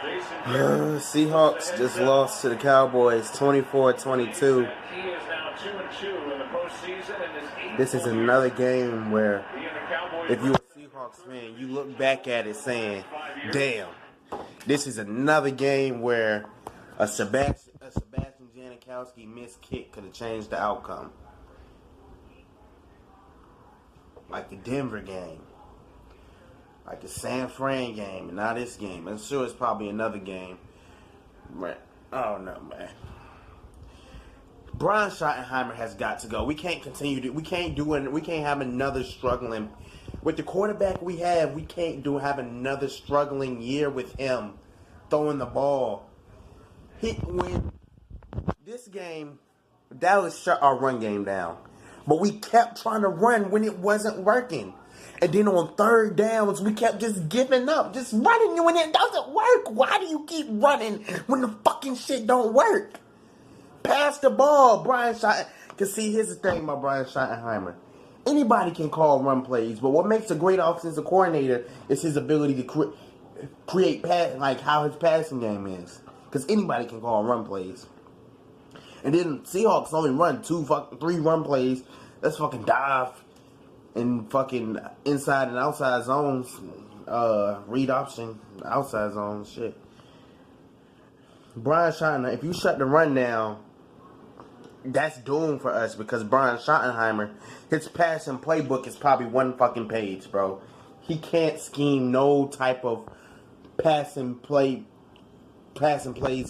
Seahawks just lost to the Cowboys 24-22. This is another game where if you're a Seahawks fan, you look back at it saying, damn, this is another game where a Sebastian Janikowski missed kick could have changed the outcome. Like the Denver game. Like the San Fran game, and now this game. I'm sure it's probably another game. But I don't know, man. Brian Schottenheimer has got to go. We can't continue to. We can't have another struggling with the quarterback we have. We can't have another struggling year with him throwing the ball. When this game, Dallas shut our run game down, but we kept trying to run when it wasn't working. And then on third downs, we kept just giving up, just running when it doesn't work. Why do you keep running when the fucking shit don't work? Pass the ball, Brian Schottenheimer. Cause see, here's the thing about Brian Schottenheimer. Anybody can call run plays, but what makes a great offensive coordinator is his ability to create pass, like how his passing game is. Cause anybody can call run plays. And then Seahawks only run 3 run plays. That's fucking dive. In fucking inside and outside zones, read option, outside zones, shit. Brian Schottenheimer, if you shut the run down, that's doomed for us because Brian Schottenheimer, his passing playbook is probably 1 fucking page, bro. He can't scheme no type of passing plays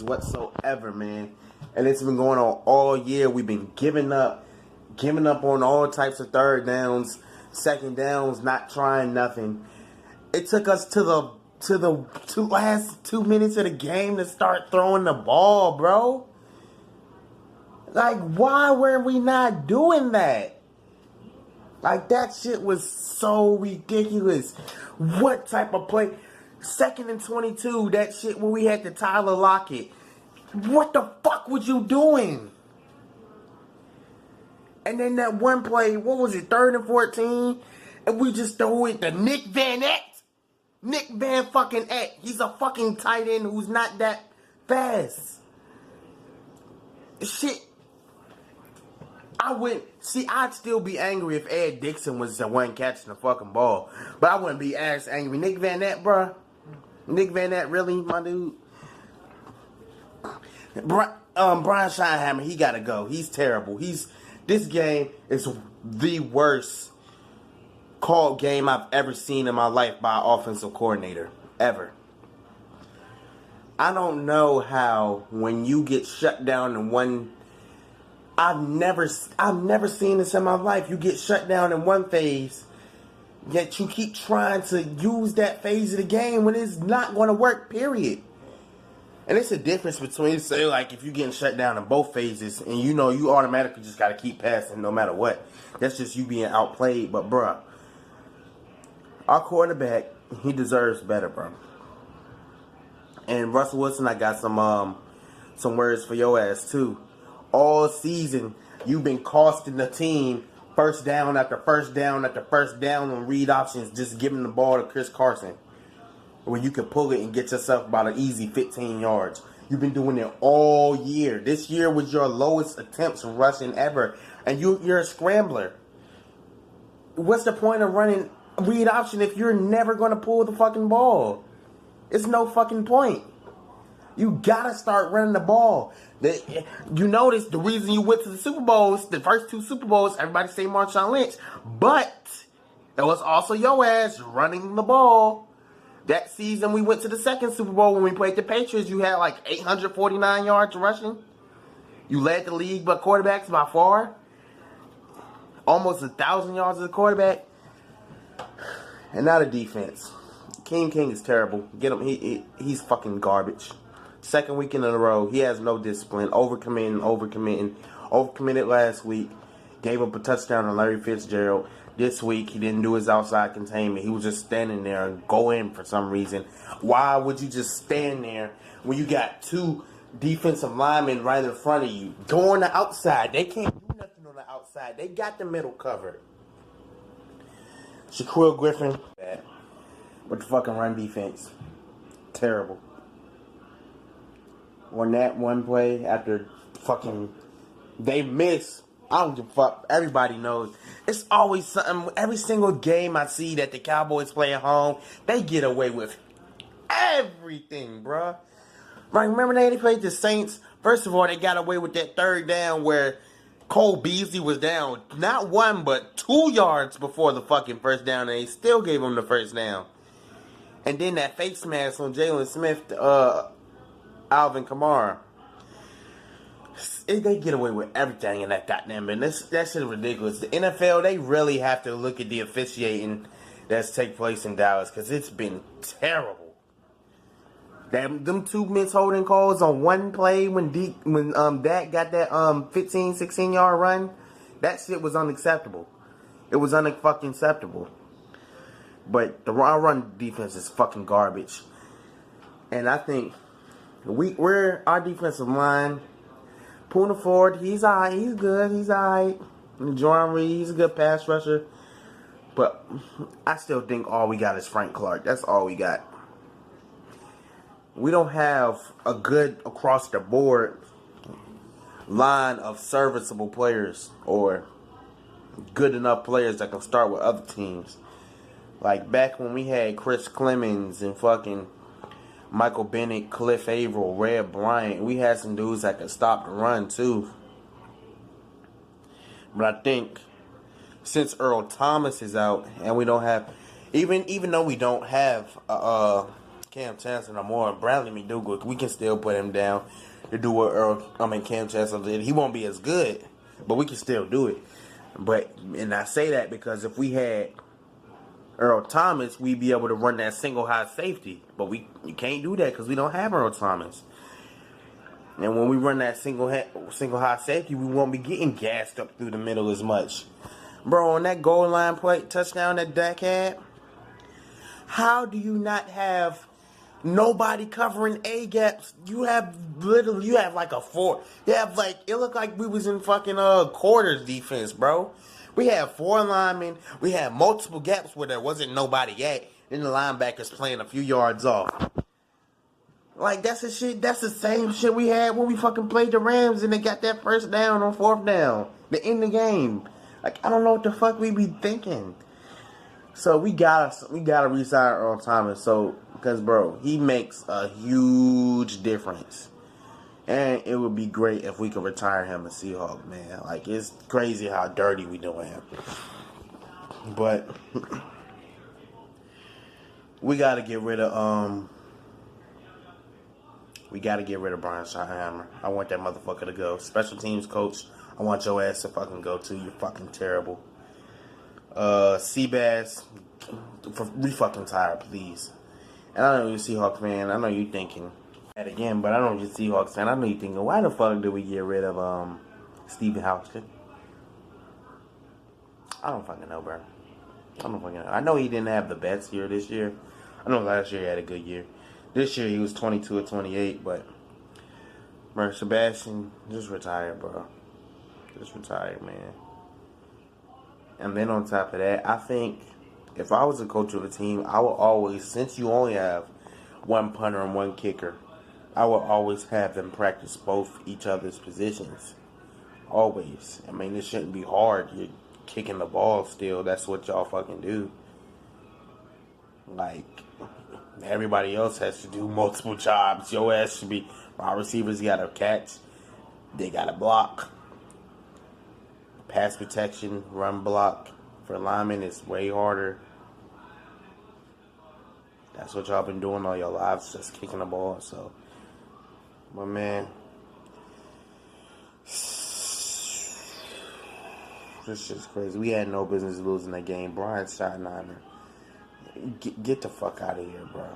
whatsoever, man. And it's been going on all year. We've been giving up on all types of third downs. Second downs, not trying nothing. It took us to the last 2 minutes of the game to start throwing the ball, bro. Like, why were we not doing that? Like, that shit was so ridiculous. What type of play? 2nd and 22, that shit where we had to Tyler Lockett. What the fuck was you doing? And then that one play, what was it, 3rd and 14? And we just throw it to Nick Van Eck. Nick Van fucking Eck. He's a fucking tight end who's not that fast. Shit. I'd still be angry if Ed Dixon was the one catching the fucking ball. But I wouldn't be as angry. Nick Van Eck, bruh. Nick Van Eck, really, my dude? Brian Schottenheimer, he gotta go. He's terrible. This game is the worst called game I've ever seen in my life by an offensive coordinator. Ever. I don't know how when you get shut down in one... I've never seen this in my life. You get shut down in one phase, yet you keep trying to use that phase of the game when it's not going to work, period. And it's a difference between, say, like, if you're getting shut down in both phases and you know you automatically just got to keep passing no matter what. That's just you being outplayed. But, bruh, our quarterback, he deserves better, bro. And Russell Wilson, I got some words for your ass, too. All season, you've been costing the team first down after first down after first down on read options, just giving the ball to Chris Carson, where you can pull it and get yourself about an easy 15 yards. You've been doing it all year. This year was your lowest attempts rushing ever. And you're a scrambler. What's the point of running read option if you're never going to pull the fucking ball? It's no fucking point. You got to start running the ball. You notice the reason you went to the Super Bowls, the first 2 Super Bowls, everybody say Marshawn Lynch. But it was also your ass running the ball. That season we went to the 2nd Super Bowl when we played the Patriots. You had like 849 yards rushing. You led the league by quarterbacks by far. Almost 1,000 yards as a quarterback. And now the defense. King is terrible. Get him. He's fucking garbage. 2nd weekend in a row. He has no discipline. Overcommitted last week. Gave up a touchdown to Larry Fitzgerald. This week, he didn't do his outside containment. He was just standing there and go in for some reason. Why would you just stand there when you got 2 defensive linemen right in front of you? Go on the outside. They can't do nothing on the outside. They got the middle covered. Shaquille Griffin, bad. With the fucking run defense. Terrible. on that one play after fucking they miss. I don't give a fuck. Everybody knows. It's always something. Every single game I see that the Cowboys play at home, they get away with everything, bruh. Right, remember they played the Saints? First of all, they got away with that third down where Cole Beasley was down not 1 but 2 yards before the fucking first down, and they still gave him the first down. And then that face mask on Jalen Smith, Alvin Kamara. They get away with everything in that goddamn business. That shit is ridiculous. The NFL, they really have to look at the officiating that's take place in Dallas, because it's been terrible. Them 2 missed holding calls on one play when Dak got that 15, 16 yard run, that shit was unacceptable. It was fucking acceptable. But the run defense is fucking garbage. And I think our defensive line, Poona Ford, he's alright, he's good, he's alright. Jordan Reed, he's a good pass rusher. But I still think all we got is Frank Clark. That's all we got. We don't have a good across the board line of serviceable players or good enough players that can start with other teams. Like back when we had Chris Clemens and fucking Michael Bennett, Cliff Averill, Red Bryant, we had some dudes that could stop the run too. But I think since Earl Thomas is out and we don't have, even though we don't have Cam Chancellor no more, Bradley McDougall, we can still put him down to do what Cam Chancellor did. He won't be as good, but we can still do it. And I say that because if we had Earl Thomas, we'd be able to run that single high safety. But we can't do that because we don't have Earl Thomas. And when we run that single high safety, we won't be getting gassed up through the middle as much. Bro, on that goal line play touchdown that Dak had, how do you not have nobody covering A gaps? You have like a 4. You have like, it looked like we was in fucking quarters defense, bro. We had 4 linemen. We had multiple gaps where there wasn't nobody at. And the linebackers playing a few yards off. Like, that's the same shit we had when we fucking played the Rams and they got that first down on 4th down to end the game. Like, I don't know what the fuck we be thinking. So we gotta re-sign Earl Thomas. Because bro, he makes a huge difference. And it would be great if we could retire him a Seahawk, man. Like, it's crazy how dirty we doing him. But we gotta get rid of Brian Schottenheimer. I want that motherfucker to go. Special teams coach, I want your ass to fucking go too. You're fucking terrible. Seabass, fucking tired, please. And I know you're a Seahawks fan. I know you're thinking that again, but I know you're a Seahawks fan. I know you're thinking, why the fuck did we get rid of Stephen Houskett? I don't fucking know, bro. I don't fucking know. I know he didn't have the best year this year. I know last year he had a good year. This year he was 22 or 28, but bro, Sebastian, just retire, bro. Just retire, man. And then on top of that, I think if I was a coach of a team, I would always, since you only have one punter and one kicker, I would always have them practice both each other's positions. Always. I mean, it shouldn't be hard. You're kicking the ball still. That's what y'all fucking do. Like, everybody else has to do multiple jobs. Your ass should be, our receivers got to catch. They got to block. Pass protection, run block for linemen is way harder. That's what y'all been doing all your lives, just kicking the ball. So, but man, this shit's crazy. We had no business losing that game. Brian Schottenheimer, get the fuck out of here, bro.